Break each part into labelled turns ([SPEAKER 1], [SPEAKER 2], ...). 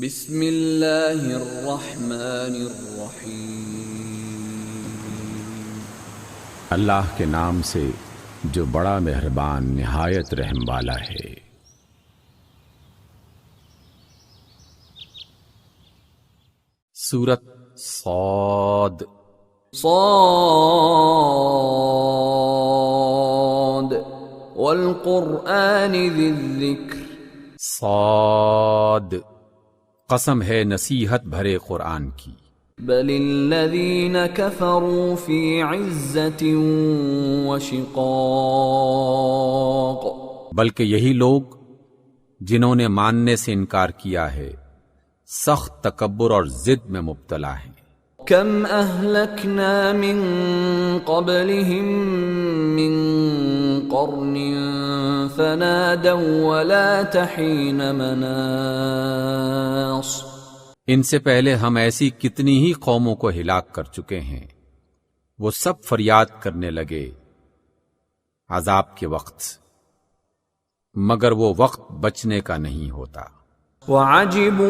[SPEAKER 1] بسم اللہ الرحمن الرحیم۔
[SPEAKER 2] اللہ کے نام سے جو بڑا مہربان نہایت رحم والا ہے۔ سورۃ صاد۔
[SPEAKER 1] صاد والقرآن ذی الذکر۔
[SPEAKER 2] صاد، قسم ہے نصیحت بھرے قرآن کی۔
[SPEAKER 1] بل الذین کفروا فی عزت وشقاق۔
[SPEAKER 2] بلکہ یہی لوگ جنہوں نے ماننے سے انکار کیا ہے سخت تکبر اور ضد میں مبتلا ہیں۔
[SPEAKER 1] کم اہلکنا من قبلہم من قرن فنادوا ولا تحین مناص۔
[SPEAKER 2] ان سے پہلے ہم ایسی کتنی ہی قوموں کو ہلاک کر چکے ہیں، وہ سب فریاد کرنے لگے عذاب کے وقت، مگر وہ وقت بچنے کا نہیں ہوتا۔
[SPEAKER 1] وعجبوا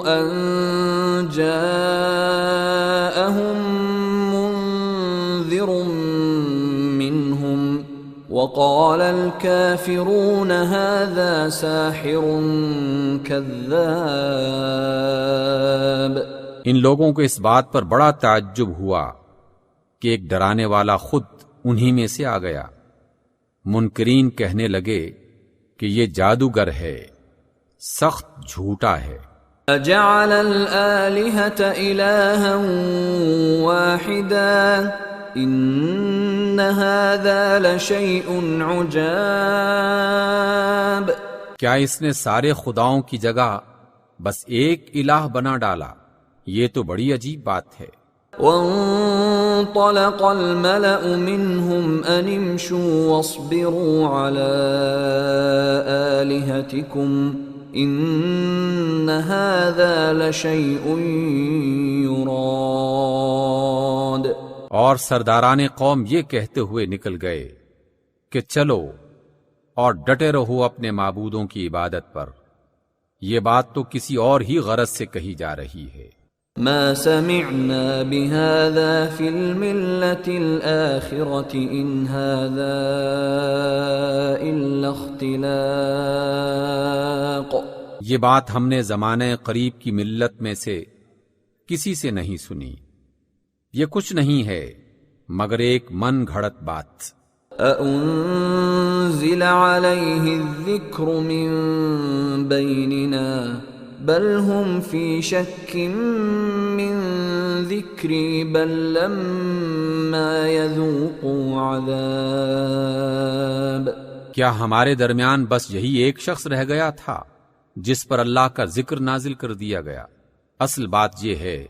[SPEAKER 1] ان جاءهم منذر منهم وقال الكافرون هذا ساحر كذاب۔
[SPEAKER 2] ان لوگوں کو اس بات پر بڑا تعجب ہوا کہ ایک ڈرانے والا خود انہی میں سے آ گیا۔ منکرین کہنے لگے کہ یہ جادوگر ہے، سخت جھوٹا ہے۔
[SPEAKER 1] اجعل الآلہۃ الہا واحدا ان هذا لشیء عجاب۔
[SPEAKER 2] کیا اس نے سارے خداؤں کی جگہ بس ایک الہ بنا ڈالا؟ یہ تو بڑی عجیب بات ہے۔
[SPEAKER 1] وانطلق الملأ منهم ان امشوا واصبروا على آلهتكم ان هذا لشيء يراد۔
[SPEAKER 2] اور سرداران قوم یہ کہتے ہوئے نکل گئے کہ چلو اور ڈٹے رہو اپنے معبودوں کی عبادت پر، یہ بات تو کسی اور ہی غرض سے کہی جا رہی ہے۔
[SPEAKER 1] ما سمعنا بهذا في الملة الآخرة إن هذا إلا اختلاق۔
[SPEAKER 2] یہ بات ہم نے زمانے قریب کی ملت میں سے کسی سے نہیں سنی، یہ کچھ نہیں ہے مگر ایک من گھڑت بات۔
[SPEAKER 1] أأنزل عليه الذكر من بيننا بل هم في شك من ذكري بل لما يذوقوا عذاب۔
[SPEAKER 2] کیا ہمارے درمیان بس یہی ایک شخص رہ گیا تھا جس پر اللہ کا ذکر نازل کر دیا گیا؟ اصل بات یہ ہے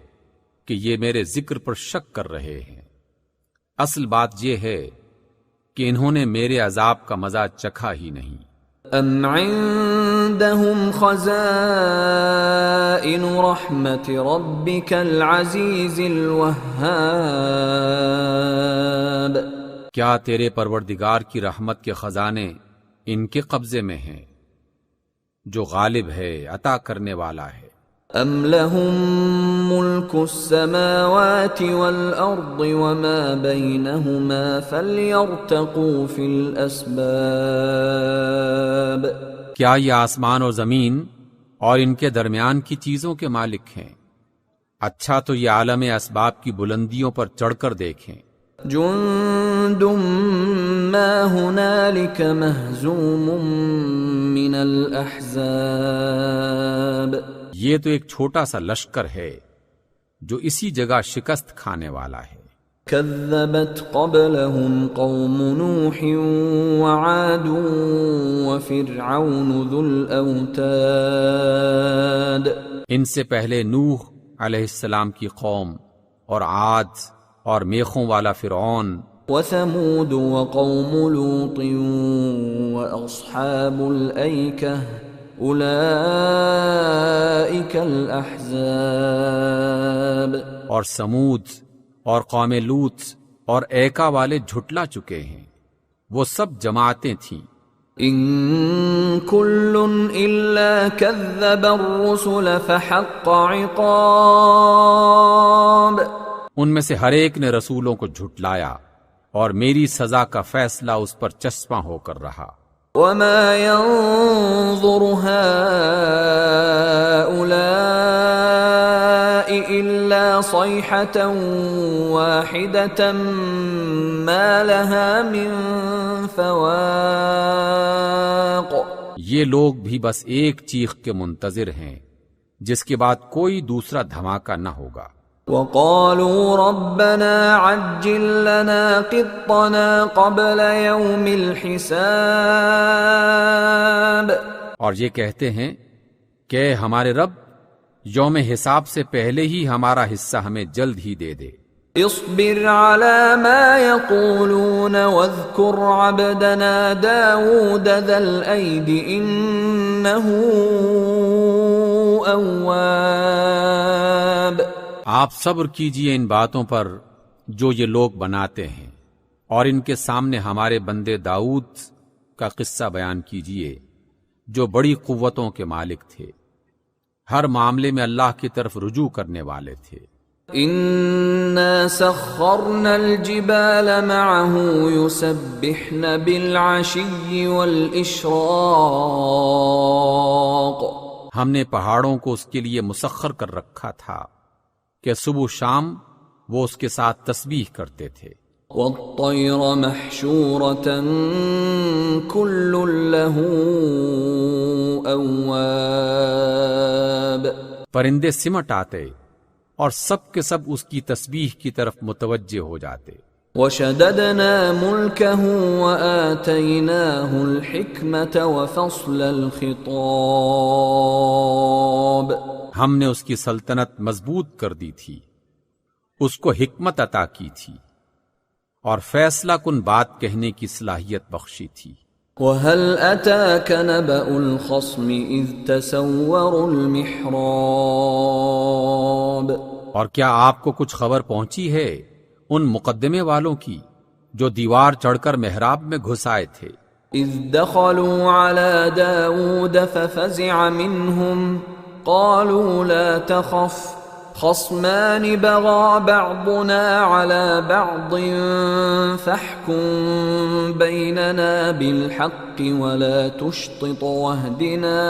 [SPEAKER 2] کہ یہ میرے ذکر پر شک کر رہے ہیں، اصل بات یہ ہے کہ انہوں نے میرے عذاب کا مزہ چکھا ہی نہیں۔
[SPEAKER 1] ام عندهم خزائن رحمت ربك العزیز الوہاب۔
[SPEAKER 2] کیا تیرے پروردگار کی رحمت کے خزانے ان کے قبضے میں ہیں جو غالب ہے، عطا کرنے والا ہے۔
[SPEAKER 1] ام لهم ملک السماوات والارض وما بینہما فلیرتقوا فی الاسباب۔
[SPEAKER 2] کیا یہ آسمان اور زمین اور ان کے درمیان کی چیزوں کے مالک ہیں؟ اچھا تو یہ عالم اسباب کی بلندیوں پر چڑھ کر دیکھیں۔
[SPEAKER 1] جند ما ہنالک مہزوم من الاحزاب۔
[SPEAKER 2] یہ تو ایک چھوٹا سا لشکر ہے جو اسی جگہ شکست کھانے والا ہے۔
[SPEAKER 1] كذبت قبلهم قوم نوح وعاد وفرعون ذو الأوتاد۔
[SPEAKER 2] ان سے پہلے نوح علیہ السلام کی قوم اور عاد اور میخوں والا فرعون،
[SPEAKER 1] وثمود وقوم لوط واصحاب الایکہ اولئک الاحزاب۔
[SPEAKER 2] اور سمود اور قوم لوط اور ایکا والے جھٹلا چکے ہیں، وہ سب جماعتیں تھیں۔
[SPEAKER 1] ان كل الا كذب الرسل فحق عقاب.
[SPEAKER 2] ان میں سے ہر ایک نے رسولوں کو جھٹلایا اور میری سزا کا فیصلہ اس پر چسپاں ہو کر رہا.
[SPEAKER 1] وما ينظر هؤلاء الا صيحة واحدة ما لها من فواق.
[SPEAKER 2] یہ لوگ بھی بس ایک چیخ کے منتظر ہیں جس کے بعد کوئی دوسرا دھماکہ نہ ہوگا.
[SPEAKER 1] وقالوا ربنا عجل لنا قطنا قبل يوم الحساب.
[SPEAKER 2] اور یہ کہتے ہیں کہ ہمارے رب یوم حساب سے پہلے ہی ہمارا حصہ ہمیں جلد ہی دے دے.
[SPEAKER 1] اصبر على ما يقولون واذكر عبدنا داود ذا الأيد إنه أواب.
[SPEAKER 2] آپ صبر کیجئے ان باتوں پر جو یہ لوگ بناتے ہیں، اور ان کے سامنے ہمارے بندے داؤد کا قصہ بیان کیجئے جو بڑی قوتوں کے مالک تھے، ہر معاملے میں اللہ کی طرف رجوع کرنے والے تھے.
[SPEAKER 1] إنا سخرنا الجبال معه يسبحن بالعشي والإشراق.
[SPEAKER 2] ہم نے پہاڑوں کو اس کے لیے مسخر کر رکھا تھا کہ صبح شام وہ اس کے ساتھ تسبیح کرتے تھے.
[SPEAKER 1] والطير محشورة كل له أواب.
[SPEAKER 2] پرندے سمٹ آتے اور سب کے سب اس کی تسبیح کی طرف متوجہ ہو جاتے.
[SPEAKER 1] وشددنا ملكه وآتيناه الحكمة وفصل الخطاب.
[SPEAKER 2] ہم نے اس کی سلطنت مضبوط کر دی تھی، اس کو حکمت عطا کی تھی اور فیصلہ کن بات کہنے کی صلاحیت بخشی تھی.
[SPEAKER 1] وَهَلْ أَتَاكَ نَبَأُ الْخَصْمِ إِذْ تَسَوَّرُوا الْمِحْرَابَ.
[SPEAKER 2] اور کیا آپ کو کچھ خبر پہنچی ہے ان مقدمے والوں کی جو دیوار چڑھ کر محراب میں گھس آئے تھے؟
[SPEAKER 1] إِذْ دَخَلُوا عَلَى دَاوُودَ فَفَزِعَ مِنْهُمْ قَالُوا لَا تَخَفْ خَصْمَانِ بَغَى بَعْضُنَا عَلَى بَعْضٍ فَاحْكُم بَيْنَنَا بِالْحَقِّ وَلَا تُشْطِطْ وَاهْدِنَا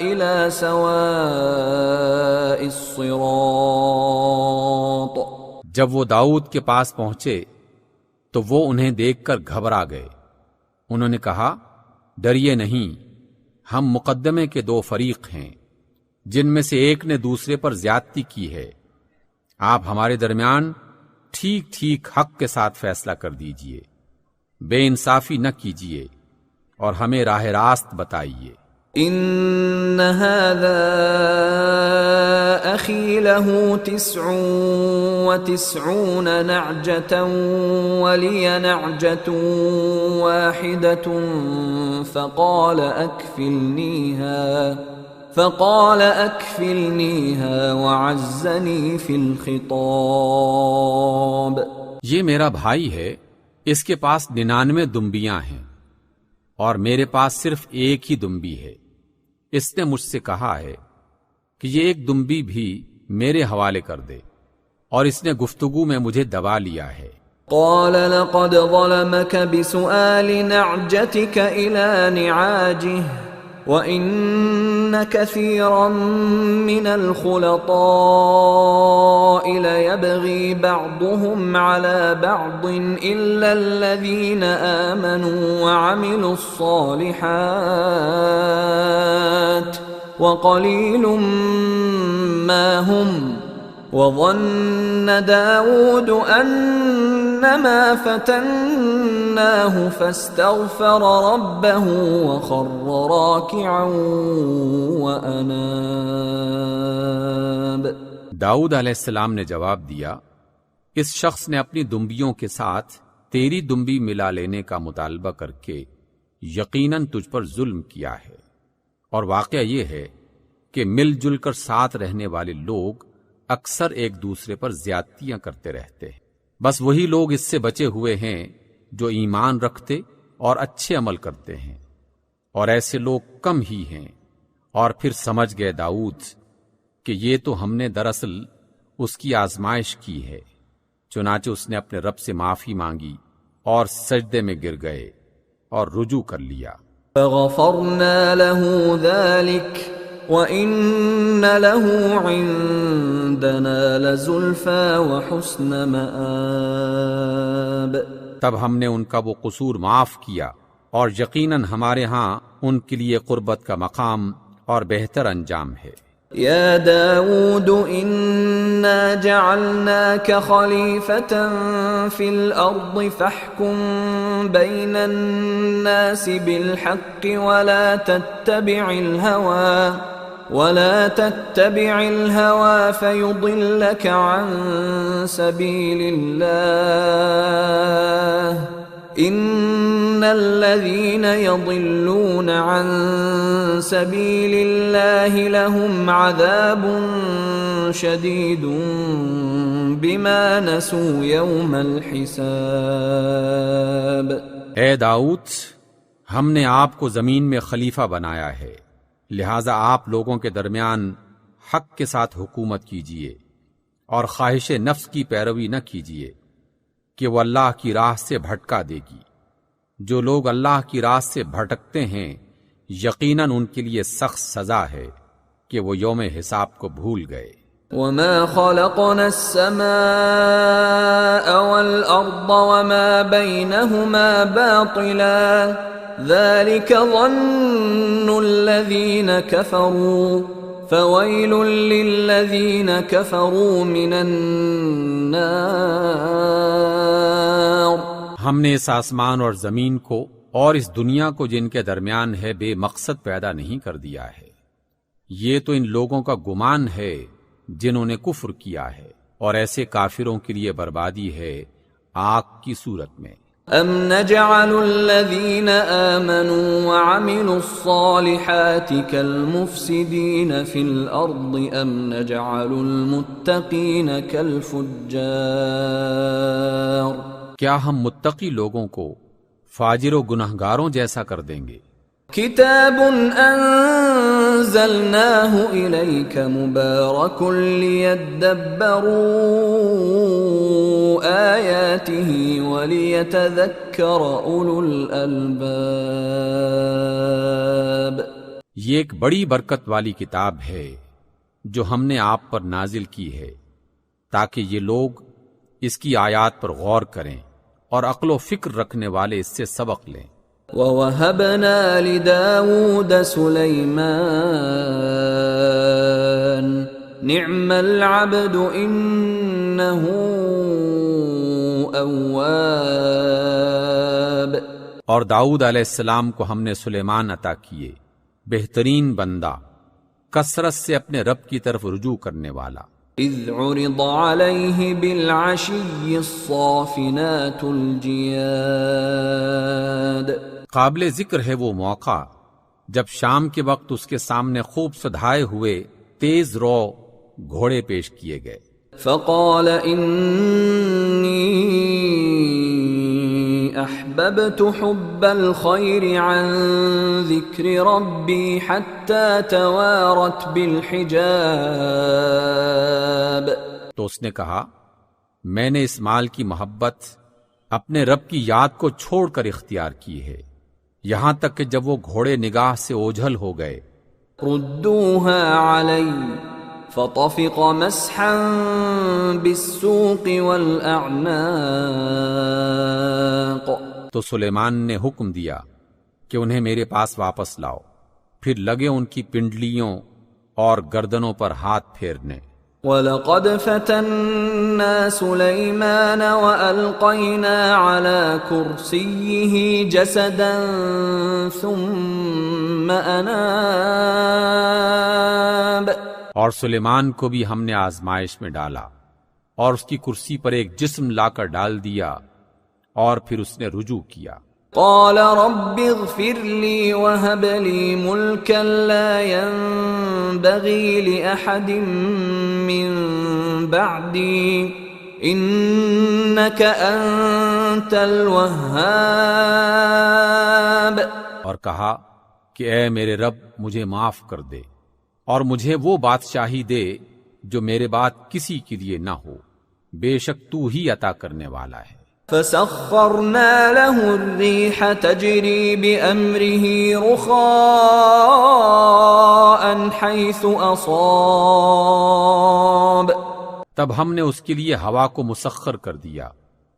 [SPEAKER 1] إِلَى سَوَاءِ الصِّرَاطِ.
[SPEAKER 2] جب وہ داؤد کے پاس پہنچے تو وہ انہیں دیکھ کر گھبرا گئے. انہوں نے کہا، ڈریے نہیں، ہم مقدمے کے دو فریق ہیں جن میں سے ایک نے دوسرے پر زیادتی کی ہے. آپ ہمارے درمیان ٹھیک ٹھیک حق کے ساتھ فیصلہ کر دیجئے، بے انصافی نہ کیجئے اور ہمیں راہ راست بتائیے.
[SPEAKER 1] ان هذا اخي له 99 نعجة ولي نعجة واحدة فقال اكفلنيها وعزني في الخطاب.
[SPEAKER 2] یہ میرا بھائی ہے، اس کے پاس 99 دمبیاں ہیں اور میرے پاس صرف ایک ہی دمبی ہے. اس نے مجھ سے کہا ہے کہ یہ ایک دمبی بھی میرے حوالے کر دے، اور اس نے گفتگو میں مجھے دبا لیا ہے.
[SPEAKER 1] قال لقد ظلمك بسؤال نعجتك إلى نعاجه وَإِنَّ كَثِيرًا مِّنَ الْخُلَطَاءِ لَيَبْغِي بَعْضُهُمْ عَلَى بَعْضٍ إِلَّا الَّذِينَ آمَنُوا وَعَمِلُوا الصَّالِحَاتِ وَقَلِيلٌ مَّا هُمْ وَظَنَّ دَاوُودُ أَنَّمَا فَتَنَّاهُ فَاسْتَغْفَرَ رَبَّهُ وَخَرَّ رَاكِعًا وَأَنَابَ.
[SPEAKER 2] داؤد علیہ السلام نے جواب دیا، اس شخص نے اپنی دمبیوں کے ساتھ تیری دمبی ملا لینے کا مطالبہ کر کے یقیناً تجھ پر ظلم کیا ہے، اور واقعہ یہ ہے کہ مل جل کر ساتھ رہنے والے لوگ اکثر ایک دوسرے پر زیادتیاں کرتے رہتے ہیں. بس وہی لوگ اس سے بچے ہوئے ہیں جو ایمان رکھتے اور اچھے عمل کرتے ہیں، اور ایسے لوگ کم ہی ہیں۔ اور پھر سمجھ گئے داؤد کہ یہ تو ہم نے دراصل اس کی آزمائش کی ہے، چنانچہ اس نے اپنے رب سے معافی مانگی اور سجدے میں گر گئے اور رجوع کر لیا۔
[SPEAKER 1] فغفرنا له ذلك وإن له عندنا لزلفى وحسن مآب۔
[SPEAKER 2] تب ہم نے ان کا وہ قصور معاف کیا، اور یقیناً ہمارے ہاں ان کے لیے قربت کا مقام اور بہتر انجام ہے۔
[SPEAKER 1] يا داود إنا جعلناك خليفة في الأرض فاحكم بين الناس بالحق ولا تتبع الهوى فيضلك عن سبيل الله إن الذين يضلون عن سبيل الله لهم عذاب شديد بما نسوا يوم الحساب۔
[SPEAKER 2] اے داؤد، ہم نے آپ کو زمین میں خلیفہ بنایا ہے، لہذا آپ لوگوں کے درمیان حق کے ساتھ حکومت کیجیے اور خواہش نفس کی پیروی نہ کیجیے کہ وہ اللہ کی راہ سے بھٹکا دے گی۔ جو لوگ اللہ کی راہ سے بھٹکتے ہیں یقیناً ان کے لیے سخت سزا ہے کہ وہ یوم حساب کو بھول گئے۔
[SPEAKER 1] وما خلقنا السماء والأرض وما بينهما باطلا ذلك ظن الذين كفروا فويل للذين كفروا من النار۔
[SPEAKER 2] ہم نے اس آسمان اور زمین کو اور اس دنیا کو جن کے درمیان ہے بے مقصد پیدا نہیں کر دیا ہے، یہ تو ان لوگوں کا گمان ہے جنہوں نے کفر کیا ہے، اور ایسے کافروں کے لیے بربادی ہے آگ کی صورت میں۔
[SPEAKER 1] ام نجعل الذين آمنوا وعملوا الصالحات كالمفسدين في الأرض ام نجعل المتقين كالفجار۔
[SPEAKER 2] کیا ہم متقی لوگوں کو فاجر و گنہگاروں جیسا کر دیں گے؟
[SPEAKER 1] کتاب انزلناه الیک مبارک لیدبروا آیاته ولیتذکر اولو الالباب۔
[SPEAKER 2] یہ ایک بڑی برکت والی کتاب ہے جو ہم نے آپ پر نازل کی ہے تاکہ یہ لوگ اس کی آیات پر غور کریں اور عقل و فکر رکھنے والے اس سے سبق لیں۔
[SPEAKER 1] وَوَهَبْنَا لِدَاوُودَ سُلَيْمَانَ نِعْمَ الْعَبْدُ إِنَّهُ أَوَّابٌ۔
[SPEAKER 2] اور داؤد علیہ السلام کو ہم نے سلیمان عطا کیے، بہترین بندہ، کثرت سے اپنے رب کی طرف رجوع کرنے والا۔
[SPEAKER 1] اذ عرض عليه بالعشي الصافنات الجياد۔
[SPEAKER 2] قابل ذکر ہے وہ موقع جب شام کے وقت اس کے سامنے خوب سدھائے ہوئے تیز رو گھوڑے پیش کیے گئے۔
[SPEAKER 1] فقال انی احببت حب الخير عن ذکر ربی حتى توارت بالحجاب۔
[SPEAKER 2] تو اس نے کہا، میں نے اس مال کی محبت اپنے رب کی یاد کو چھوڑ کر اختیار کی ہے، یہاں تک کہ جب وہ گھوڑے نگاہ سے اوجھل ہو گئے۔
[SPEAKER 1] ردوها علی فطفق مسحا بالسوق والاعناق۔
[SPEAKER 2] تو سلیمان نے حکم دیا کہ انہیں میرے پاس واپس لاؤ، پھر لگے ان کی پنڈلیوں اور گردنوں پر ہاتھ پھیرنے۔
[SPEAKER 1] وَلَقَدْ فَتَنَّا سُلَيْمَانَ وَأَلْقَيْنَا عَلَى كُرْسِيِّهِ جَسَدًا ثُمَّ أَنَابَ۔
[SPEAKER 2] اور سلیمان کو بھی ہم نے آزمائش میں ڈالا اور اس کی کرسی پر ایک جسم لا کر ڈال دیا، اور پھر اس نے رجوع کیا۔
[SPEAKER 1] قال رب اغفر لي وهب لي ملكا لا ينبغي لأحد من بعدي إنك أنت الوهاب۔
[SPEAKER 2] اور کہا کہ اے میرے رب مجھے معاف کر دے اور مجھے وہ بادشاہی دے جو میرے بعد کسی کے لیے نہ ہو، بے شک تو ہی عطا کرنے والا ہے۔
[SPEAKER 1] فسخرنا له الريح تجري بأمره رخاء حيث أصاب،
[SPEAKER 2] تب ہم نے اس کے لیے ہوا کو مسخر کر دیا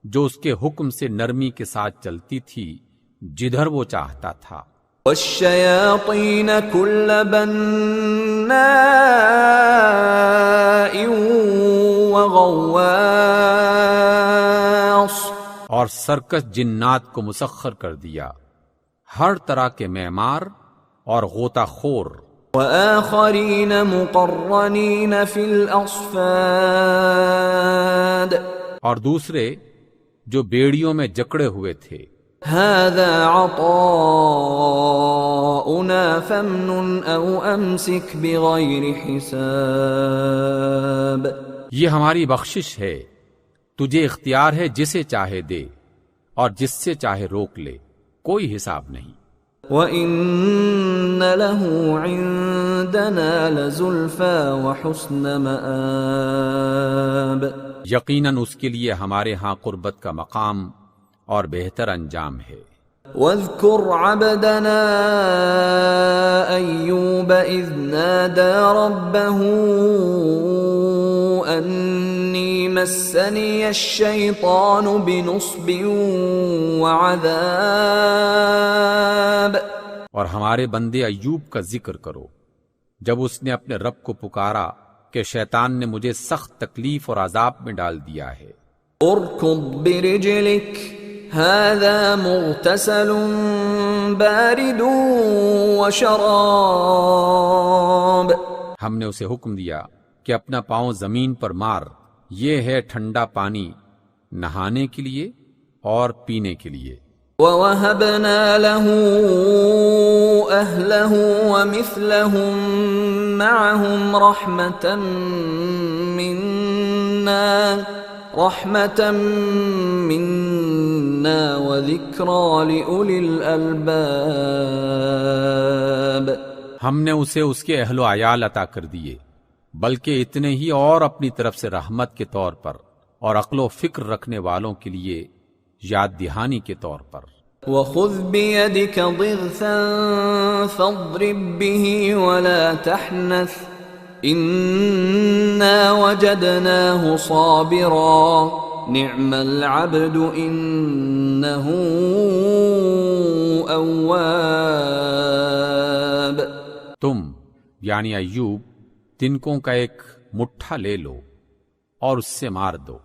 [SPEAKER 2] جو اس کے حکم سے نرمی کے ساتھ چلتی تھی جدھر وہ چاہتا تھا۔
[SPEAKER 1] والشياطين كل بناء وغواص،
[SPEAKER 2] اور سرکش جنات کو مسخر کر دیا، ہر طرح کے معمار اور غوطہ خور،
[SPEAKER 1] وآخرين مقرنين في الأصفاد،
[SPEAKER 2] اور دوسرے جو بیڑیوں میں جکڑے ہوئے تھے۔
[SPEAKER 1] هذا عطاؤنا فامنن أو أمسك بغير حساب،
[SPEAKER 2] یہ ہماری بخشش ہے، تجھے اختیار ہے جسے چاہے دے اور جس سے چاہے روک لے، کوئی حساب نہیں۔
[SPEAKER 1] وَإِنَّ لَهُ عِندَنَا لَزُلْفَىٰ وَحُسْنَ مَآبٍ،
[SPEAKER 2] یقیناً اس کے لیے ہمارے ہاں قربت کا مقام اور بہتر انجام ہے۔
[SPEAKER 1] وَاذْكُرْ عَبْدَنَا أَيُّوبَ إِذْ نَادَىٰ رَبَّهُ أَنِّي مَسَّنِيَ الشَّيْطَانُ بِنُصْبٍ وَعَذَابٍ،
[SPEAKER 2] اور ہمارے بندے ایوب کا ذکر کرو جب اس نے اپنے رب کو پکارا کہ شیطان نے مجھے سخت تکلیف اور عذاب میں ڈال دیا ہے۔
[SPEAKER 1] اركض برجلك هذا مغتسل بارد وشراب،
[SPEAKER 2] ہم نے اسے حکم دیا کہ اپنا پاؤں زمین پر مار، یہ ہے ٹھنڈا پانی نہانے کے لیے اور پینے کے لیے۔
[SPEAKER 1] وَوَهَبْنَا لَهُ أَهْلَهُ وَمِثْلَهُم مَّعَهُمْ رَحْمَةً مِّنَّا وَذِكْرَىٰ لِأُولِي الْأَلْبَابِ،
[SPEAKER 2] ہم نے اسے اس کے اہل و عیال عطا کر دیے، بلکہ اتنے ہی اور اپنی طرف سے رحمت کے طور پر اور عقل و فکر رکھنے والوں کے لیے یاد دہانی کے طور پر۔
[SPEAKER 1] وَخُذْ بِيَدِكَ ضِغْثًا فَاضْرِب بِّهِ وَلَا تَحْنَثْ إِنَّا وَجَدْنَاهُ صَابِرًا نِعْمَ الْعَبْدُ إِنَّهُ أَوَّابٌ،
[SPEAKER 2] تم یعنی ایوب تنکوں کا ایک مٹھا لے لو اور اس سے مار دو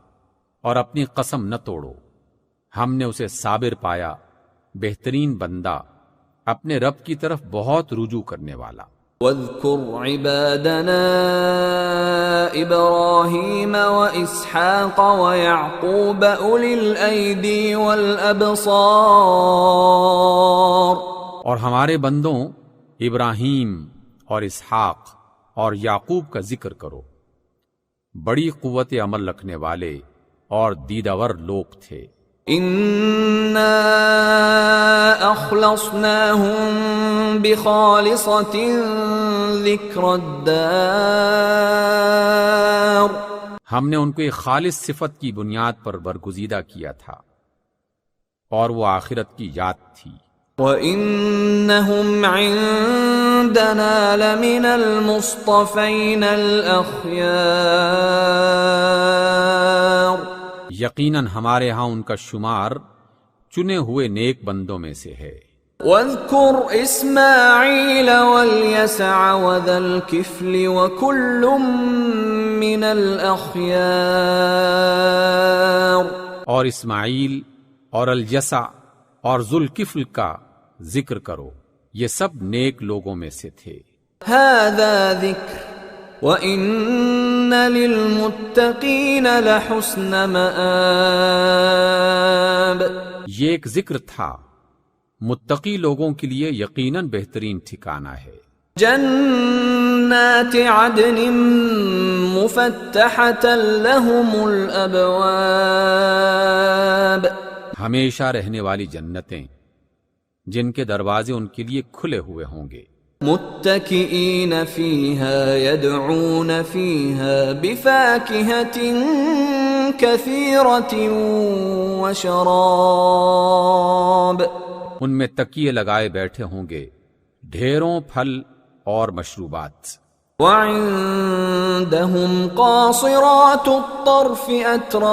[SPEAKER 2] اور اپنی قسم نہ توڑو، ہم نے اسے صابر پایا، بہترین بندہ، اپنے رب کی طرف بہت رجوع کرنے والا۔
[SPEAKER 1] وَاذْكُرْ عِبَادَنَا إِبْرَاهِيمَ وَإِسْحَاقَ وَيَعْقُوبَ أُولِي الْأَيْدِي وَالْأَبْصَارِ،
[SPEAKER 2] اور ہمارے بندوں ابراہیم اور اسحاق اور یعقوب کا ذکر کرو، بڑی قوت عمل رکھنے والے اور دیداور لوگ تھے۔
[SPEAKER 1] إِنَّا أَخْلَصْنَاهُمْ بِخَالِصَةٍ ذِكْرَى الدَّارِ،
[SPEAKER 2] ہم نے ان کو ایک خالص صفت کی بنیاد پر برگزیدہ کیا تھا اور وہ آخرت کی یاد تھی۔
[SPEAKER 1] وَإِنَّهُمْ عِندَنَا لَمِنَ الْمُصْطَفَيْنَ الْأَخْيَارِ،
[SPEAKER 2] یقیناً ہمارے ہاں ان کا شمار چنے ہوئے نیک بندوں میں سے ہے۔
[SPEAKER 1] وَاذْكُرْ إِسْمَاعِيلَ وَالْيَسَعَ وَذَا الْكِفْلِ وَكُلٌّ مِّنَ الْأَخْيَارِ،
[SPEAKER 2] اور اسماعیل اور الیسع اور ذوالکفل کا ذکر کرو، یہ سب نیک لوگوں میں سے تھے۔
[SPEAKER 1] هَذَا ذِكْرٌ وَإِنَّ لِلْمُتَّقِينَ لَحُسْنَ مَآبٍ،
[SPEAKER 2] یہ ایک ذکر تھا، متقی لوگوں کے لیے یقیناً بہترین ٹھکانہ ہے۔
[SPEAKER 1] جنات عدن مفتحة لهم الابواب،
[SPEAKER 2] ہمیشہ رہنے والی جنتیں جن کے دروازے ان کے لیے کھلے ہوئے ہوں گے.
[SPEAKER 1] متكئين فيها يدعون فيها بفاكهة كثيرة وشراب.
[SPEAKER 2] ان میں تکیے لگائے بیٹھے ہوں گے، ڈھیروں پھل اور مشروبات.
[SPEAKER 1] وعندهم قاصرات الطرف أتراب.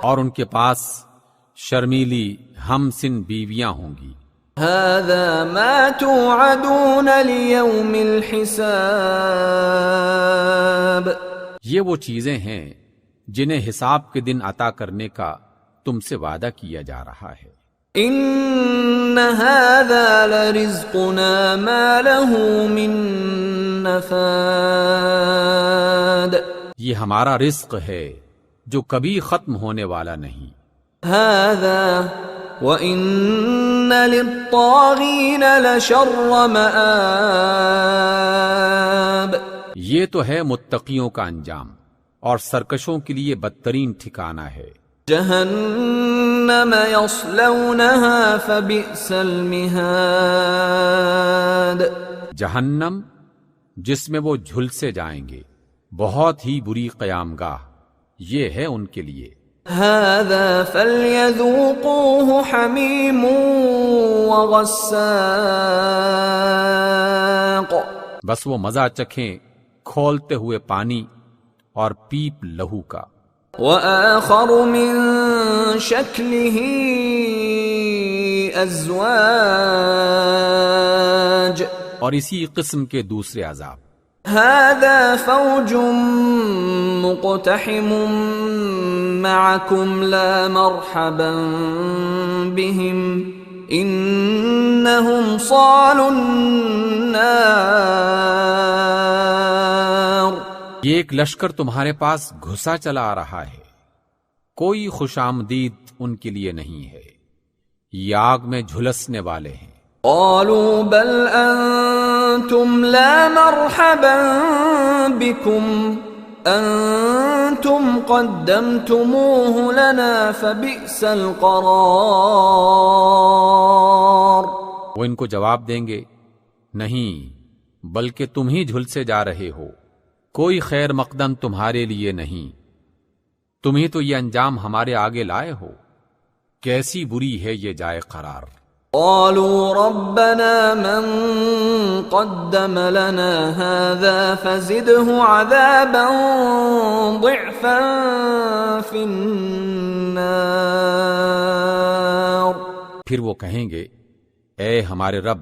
[SPEAKER 2] اور ان کے پاس شرمیلی ہم سن بیویاں ہوں گی.
[SPEAKER 1] هذا ما توعدون ليوم الحساب.
[SPEAKER 2] یہ وہ چیزیں ہیں جنہیں حساب کے دن عطا کرنے کا تم سے وعدہ کیا جا رہا ہے.
[SPEAKER 1] ان هذا لرزقنا ما له من نفاد.
[SPEAKER 2] یہ ہمارا رزق ہے جو کبھی ختم ہونے والا نہیں.
[SPEAKER 1] هذا وَإِنَّ لِلطَّاغِينَ لَشَرَّ مَآب.
[SPEAKER 2] یہ تو ہے متقیوں کا انجام، اور سرکشوں کے لیے بدترین ٹھکانہ ہے.
[SPEAKER 1] جہنم یصلونها فبئس المہاد.
[SPEAKER 2] جہنم جس میں وہ جھلسے جائیں گے، بہت ہی بری قیامگاہ یہ ہے ان کے لیے.
[SPEAKER 1] هذا فليذوقوه حميم وغساق.
[SPEAKER 2] بس وہ مزہ چکھیں کھولتے ہوئے پانی اور پیپ لہو کا.
[SPEAKER 1] وآخر من شكله أزواج.
[SPEAKER 2] اور اسی قسم کے دوسرے عذاب.
[SPEAKER 1] هذا فوج مقتحم معكم لا مرحبا بهم انهم صالوا النار.
[SPEAKER 2] یہ ایک لشکر تمہارے پاس گھسا چلا آ رہا ہے، کوئی خوش آمدید ان کے لیے نہیں ہے، یہ آگ میں جھلسنے والے ہیں.
[SPEAKER 1] قالوا بل انتم لا مرحبا بكم انتم قدمتموه لنا فبئس القرار.
[SPEAKER 2] وہ ان کو جواب دیں گے، نہیں بلکہ تم ہی جھلسے جا رہے ہو، کوئی خیر مقدم تمہارے لیے نہیں، تم ہی تو یہ انجام ہمارے آگے لائے ہو، کیسی بری ہے یہ جائے قرار.
[SPEAKER 1] قالوا ربنا من قدم لنا هذا فزده عذابا ضعفا في النار.
[SPEAKER 2] پھر وہ کہیں گے، اے ہمارے رب،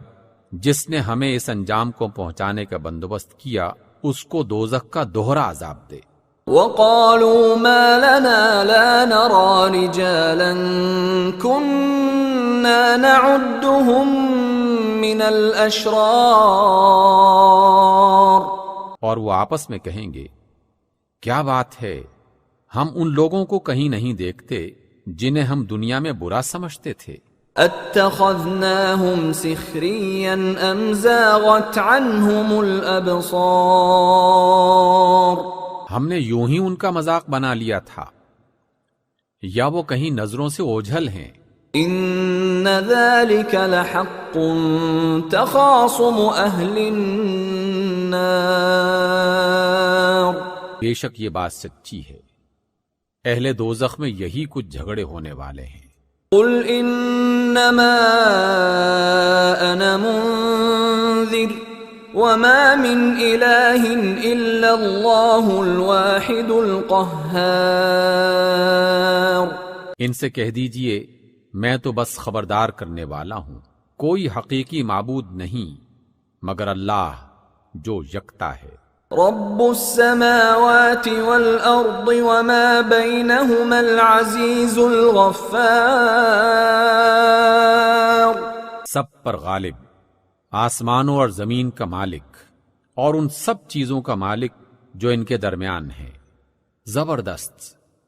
[SPEAKER 2] جس نے ہمیں اس انجام کو پہنچانے کا بندوبست کیا اس کو دوزخ کا دوہرا عذاب دے.
[SPEAKER 1] وقالوا ما لنا لا نرى رجالا كنا نعدهم من الاشرار.
[SPEAKER 2] اور وہ آپس میں کہیں گے، کیا بات ہے، ہم ان لوگوں کو کہیں نہیں دیکھتے جنہیں ہم دنیا میں برا سمجھتے تھے.
[SPEAKER 1] اتخذناهم سخريا ام زاغت عنهم الابصار.
[SPEAKER 2] ہم نے یوں ہی ان کا مذاق بنا لیا تھا، یا وہ کہیں نظروں سے اوجھل ہیں.
[SPEAKER 1] ان ذلك لحق تخاصم اهل النار.
[SPEAKER 2] بے شک یہ بات سچی ہے، اہل دوزخ میں یہی کچھ جھگڑے ہونے والے ہیں.
[SPEAKER 1] قل انما انا منذر وما من الہ الا اللہ الواحد القہار.
[SPEAKER 2] ان سے کہہ دیجئے، میں تو بس خبردار کرنے والا ہوں، کوئی حقیقی معبود نہیں مگر اللہ جو یکتا ہے.
[SPEAKER 1] رب السماوات والارض وما بینہما العزیز الغفار.
[SPEAKER 2] سب پر غالب، آسمانوں اور زمین کا مالک، اور ان سب چیزوں کا مالک جو ان کے درمیان ہے، زبردست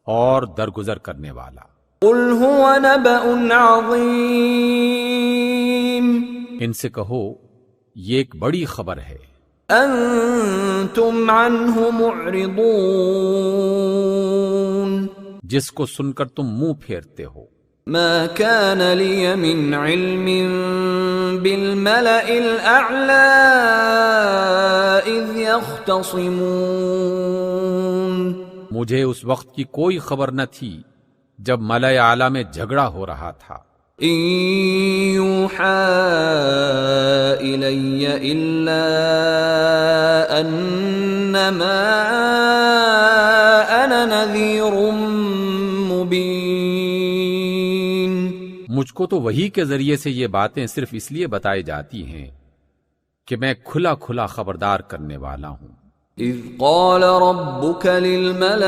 [SPEAKER 2] اور درگزر کرنے والا.
[SPEAKER 1] قل هو نبأ عظیم.
[SPEAKER 2] ان سے کہو، یہ ایک بڑی خبر ہے،
[SPEAKER 1] انتم عنہ معرضون.
[SPEAKER 2] جس کو سن کر تم منہ پھیرتے ہو.
[SPEAKER 1] ما كان لي من علم بالملأ الأعلى إذ يختصمون،
[SPEAKER 2] مجھے اس وقت کی کوئی خبر نہ تھی جب ملأ اعلیٰ میں جھگڑا ہو رہا تھا۔
[SPEAKER 1] إن يوحى إلي إلا أنما أنا نذير مبين،
[SPEAKER 2] مجھ کو تو وحی کے ذریعے سے یہ باتیں صرف اس لیے بتائی جاتی ہیں کہ میں کھلا کھلا خبردار کرنے والا ہوں۔
[SPEAKER 1] إذ قال ربك للملائكة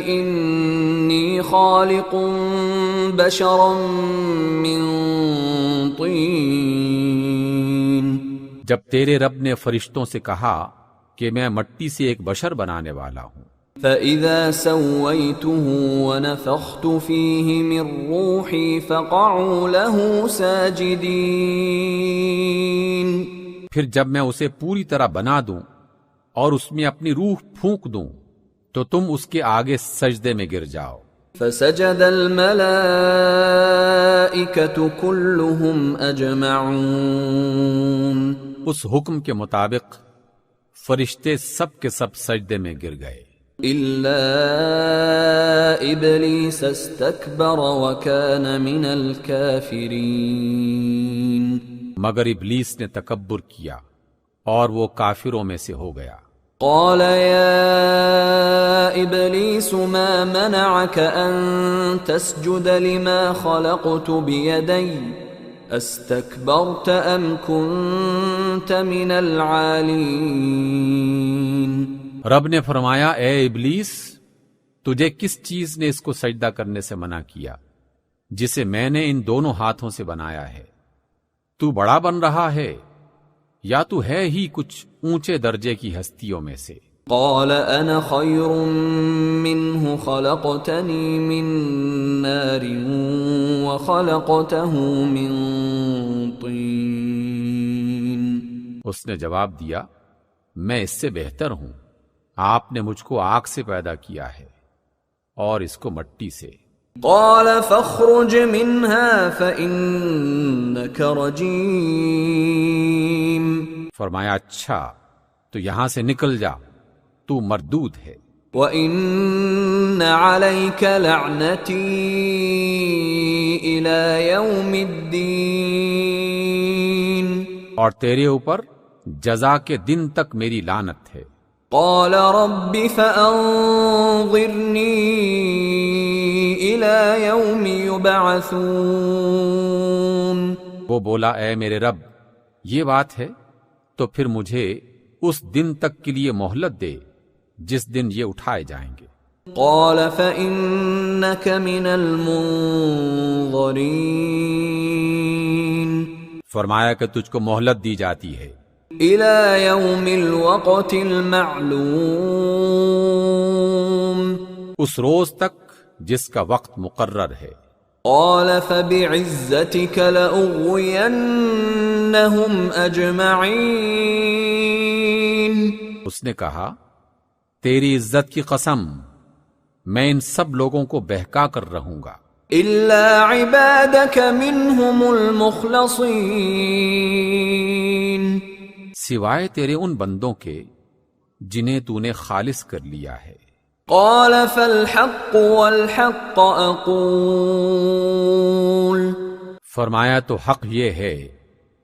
[SPEAKER 1] إني خالق بشرا من طين،
[SPEAKER 2] جب تیرے رب نے فرشتوں سے کہا کہ میں مٹی سے ایک بشر بنانے والا ہوں،
[SPEAKER 1] فإذا سويته ونفخت فيه من روحي فقعوا له ساجدين،
[SPEAKER 2] پھر جب میں اسے پوری طرح بنا دوں اور اس میں اپنی روح پھونک دوں تو تم اس کے آگے سجدے میں گر جاؤ۔
[SPEAKER 1] فسجد الملائكة كلهم أجمعون،
[SPEAKER 2] اس حکم کے مطابق فرشتے سب کے سب سجدے میں گر گئے
[SPEAKER 1] إلا إبليس استكبر وكان من الكافرين،
[SPEAKER 2] مگر ابلیس نے تکبر کیا اور وہ کافروں میں سے ہو گیا۔
[SPEAKER 1] قال يا إبليس ما منعك أن تسجد لما خلقت بيدي استكبرت أم كنت من العالين؟
[SPEAKER 2] رب نے فرمایا، اے ابلیس، تجھے کس چیز نے اس کو سجدہ کرنے سے منع کیا جسے میں نے ان دونوں ہاتھوں سے بنایا ہے؟ تو بڑا بن رہا ہے یا تو ہے ہی کچھ اونچے درجے کی ہستیوں میں سے؟
[SPEAKER 1] قال انا خير منه خلقتني من نار وخلقته من طين،
[SPEAKER 2] اس نے جواب دیا، میں اس سے بہتر ہوں، آپ نے مجھ کو آگ سے پیدا کیا ہے اور اس کو مٹی سے۔
[SPEAKER 1] قال فاخرج منها فإنك رجيم،
[SPEAKER 2] فرمایا اچھا تو یہاں سے نکل جا، تو مردود ہے۔
[SPEAKER 1] وَإِنَّ عَلَيْكَ لَعْنَتِي إِلَى يَوْمِ الدِّينِ،
[SPEAKER 2] اور تیرے اوپر جزا کے دن تک میری لعنت ہے۔
[SPEAKER 1] قال رب فأنظرني إلى يوم يبعثون،
[SPEAKER 2] وہ بولا، اے میرے رب، یہ بات ہے تو پھر مجھے اس دن تک کے لیے مہلت دے جس دن یہ اٹھائے جائیں گے۔
[SPEAKER 1] قال فإنك من المنظرين،
[SPEAKER 2] فرمایا کہ تجھ کو مہلت دی جاتی ہے
[SPEAKER 1] إلى يوم الوقت المعلوم،
[SPEAKER 2] اس روز تک جس کا وقت مقرر ہے۔
[SPEAKER 1] قال فبعزتك لأغوينهم أجمعين،
[SPEAKER 2] اس نے کہا، تیری عزت کی قسم، میں ان سب لوگوں کو بہکا کر رہوں گا
[SPEAKER 1] إلا عبادك منهم المخلصين،
[SPEAKER 2] سوائے تیرے ان بندوں کے جنہیں تو نے خالص کر لیا ہے۔
[SPEAKER 1] قال فالحق والحق أقول،
[SPEAKER 2] فرمایا تو حق یہ ہے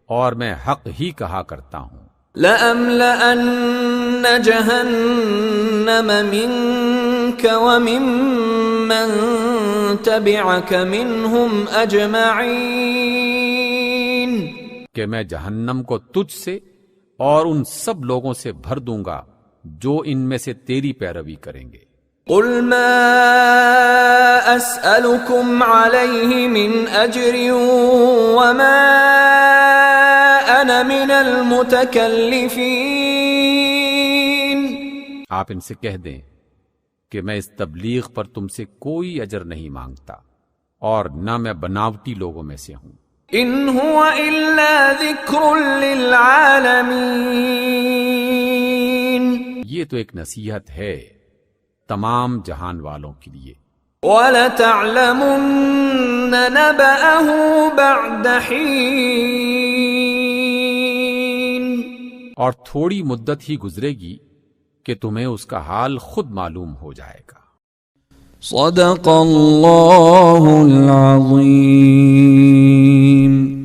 [SPEAKER 2] اور میں حق ہی کہا کرتا ہوں۔
[SPEAKER 1] لأملأن جهنم منك وممن تبعك منهم أجمعين،
[SPEAKER 2] کہ میں جہنم کو تجھ سے اور ان سب لوگوں سے بھر دوں گا جو ان میں سے تیری پیروی کریں گے۔
[SPEAKER 1] قل ما أسألكم عليه من أجر وما أنا من المتكلفين،
[SPEAKER 2] آپ ان سے کہہ دیں کہ میں اس تبلیغ پر تم سے کوئی اجر نہیں مانگتا اور نہ میں بناوٹی لوگوں میں سے ہوں۔
[SPEAKER 1] إن هو إلا ذكر للعالمين،
[SPEAKER 2] یہ تو ایک نصیحت ہے تمام جہان والوں کے لیے۔
[SPEAKER 1] وَلَتَعْلَمُنَّ نَبَأَهُ بَعْدَ حِينٍ،
[SPEAKER 2] اور تھوڑی مدت ہی گزرے گی کہ تمہیں اس کا حال خود معلوم ہو جائے گا۔
[SPEAKER 1] صدق اللہ العظیم۔